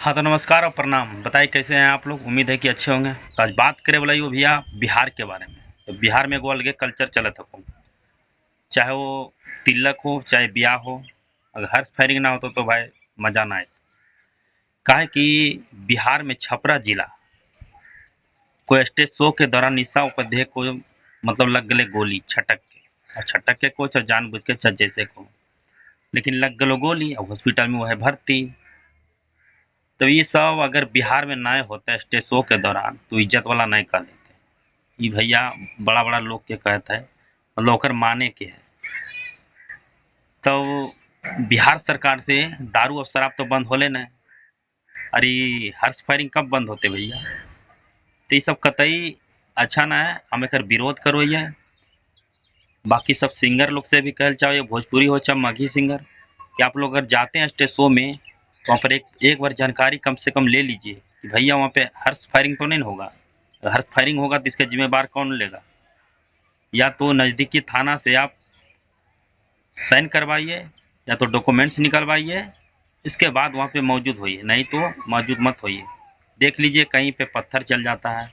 हाँ, तो नमस्कार और प्रणाम। बताइए कैसे हैं आप लोग? उम्मीद है कि अच्छे होंगे। तो आज बात करे वाला यो भैया बिहार के बारे में। तो बिहार में एगो अलगे कल्चर चलत हको, चाहे वो तिलक हो चाहे ब्याह हो। अगर हर्ष फायरिंग ना होता तो भाई मजा ना आए। काहे कि बिहार में छपरा जिला कोई स्टेज शो के दौरान निशा उपाध्याय को मतलब लग गले गोली छटक के, और छटक के को चाहे जानबूझ के चाहे जैसे को, लेकिन लग गलो गोली और हॉस्पिटल में वो है भर्ती। तो ये सब अगर बिहार में नए होते स्टेज शो के दौरान तो इज्जत वाला नहीं कर लेते। ये भैया बड़ा बड़ा लोग के कहते हैं मतलब ओकर माने के है। तो बिहार सरकार से दारू और शराब तो बंद होले नहीं। अरे हर्ष फायरिंग कब बंद होते भैया? तो ये सब कतई अच्छा ना है, हम एक विरोध करो। ये बाकी सब सिंगर लोग से भी कहल चाहे भोजपुरी हो चाहे मगही सिंगर, कि आप लोग अगर जाते हैं स्टेज शो में तो वहाँ पर एक बार जानकारी कम से कम ले लीजिए कि भैया वहाँ पे हर्ष फायरिंग तो नहीं होगा। अगर हर्ष फायरिंग होगा तो इसका जिम्मेदार कौन लेगा? या तो नज़दीकी थाना से आप साइन करवाइए या तो डॉक्यूमेंट्स निकलवाइए, इसके बाद वहाँ पे मौजूद होइए, नहीं तो मौजूद मत होइए। देख लीजिए कहीं पे पत्थर चल जाता है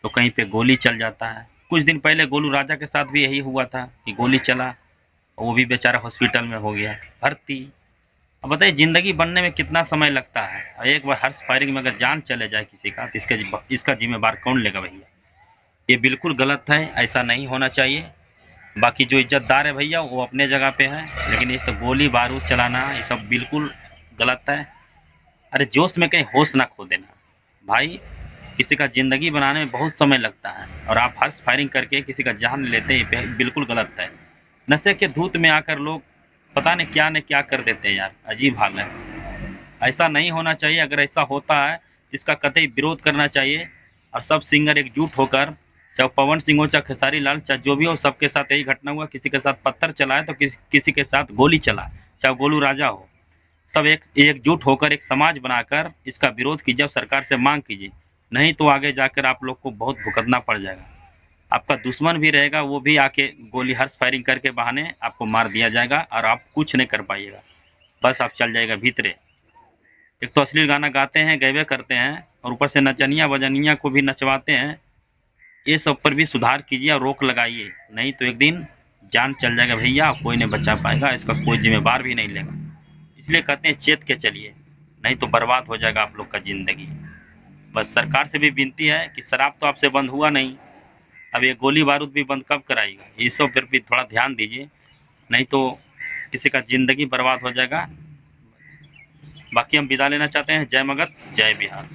तो कहीं पे गोली चल जाता है। कुछ दिन पहले गोलू राजा के साथ भी यही हुआ था कि गोली चला, वो भी बेचारा हॉस्पिटल में हो गया भर्ती। अब बताइए ज़िंदगी बनने में कितना समय लगता है, और एक बार हर्ष फायरिंग में अगर जान चले जाए किसी का तो इसका जिम्मेदार कौन लेगा भैया? ये बिल्कुल गलत है, ऐसा नहीं होना चाहिए। बाकी जो इज्जतदार है भैया वो अपने जगह पे है, लेकिन ये सब गोली बारूद चलाना ये सब बिल्कुल गलत है। अरे जोश में कहीं होश ना खो देना भाई। किसी का ज़िंदगी बनाने में बहुत समय लगता है और आप हर्ष फायरिंग करके किसी का जान लेते हैं, ये बिल्कुल गलत है। नशे के धूत में आकर लोग पता नहीं क्या न क्या कर देते हैं यार, अजीब हाल है। ऐसा नहीं होना चाहिए। अगर ऐसा होता है तो इसका कतई विरोध करना चाहिए और सब सिंगर एकजुट होकर, चाहे पवन सिंह हो चाहे खेसारी लाल चाहे जो भी हो, सबके साथ यही घटना हुआ। किसी के साथ पत्थर चला है तो किसी के साथ गोली चला, चाहे गोलू राजा हो। सब एकजुट होकर एक समाज बनाकर इसका विरोध कीजिए और सरकार से मांग कीजिए। नहीं तो आगे जाकर आप लोग को बहुत भुगतना पड़ जाएगा। आपका दुश्मन भी रहेगा वो भी आके गोली हर्ष फायरिंग करके बहाने आपको मार दिया जाएगा और आप कुछ नहीं कर पाइएगा। बस आप चल जाएगा भीतरे। एक तो अश्लील गाना गाते हैं, गैबे करते हैं, और ऊपर से नचनिया बजनिया को भी नचवाते हैं। ये सब पर भी सुधार कीजिए और रोक लगाइए, नहीं तो एक दिन जान चल जाएगा भैया, कोई नहीं बचा पाएगा, इसका कोई जिम्मेदार भी नहीं लेगा। इसलिए कहते हैं चेत के चलिए, नहीं तो बर्बाद हो जाएगा आप लोग का ज़िंदगी। बस सरकार से भी विनती है कि शराब तो आपसे बंद हुआ नहीं, अब ये गोली बारूद भी बंद कब कराएगा? ये सब पर भी थोड़ा ध्यान दीजिए, नहीं तो किसी का ज़िंदगी बर्बाद हो जाएगा। बाकी हम विदा लेना चाहते हैं। जय मगध, जय बिहार।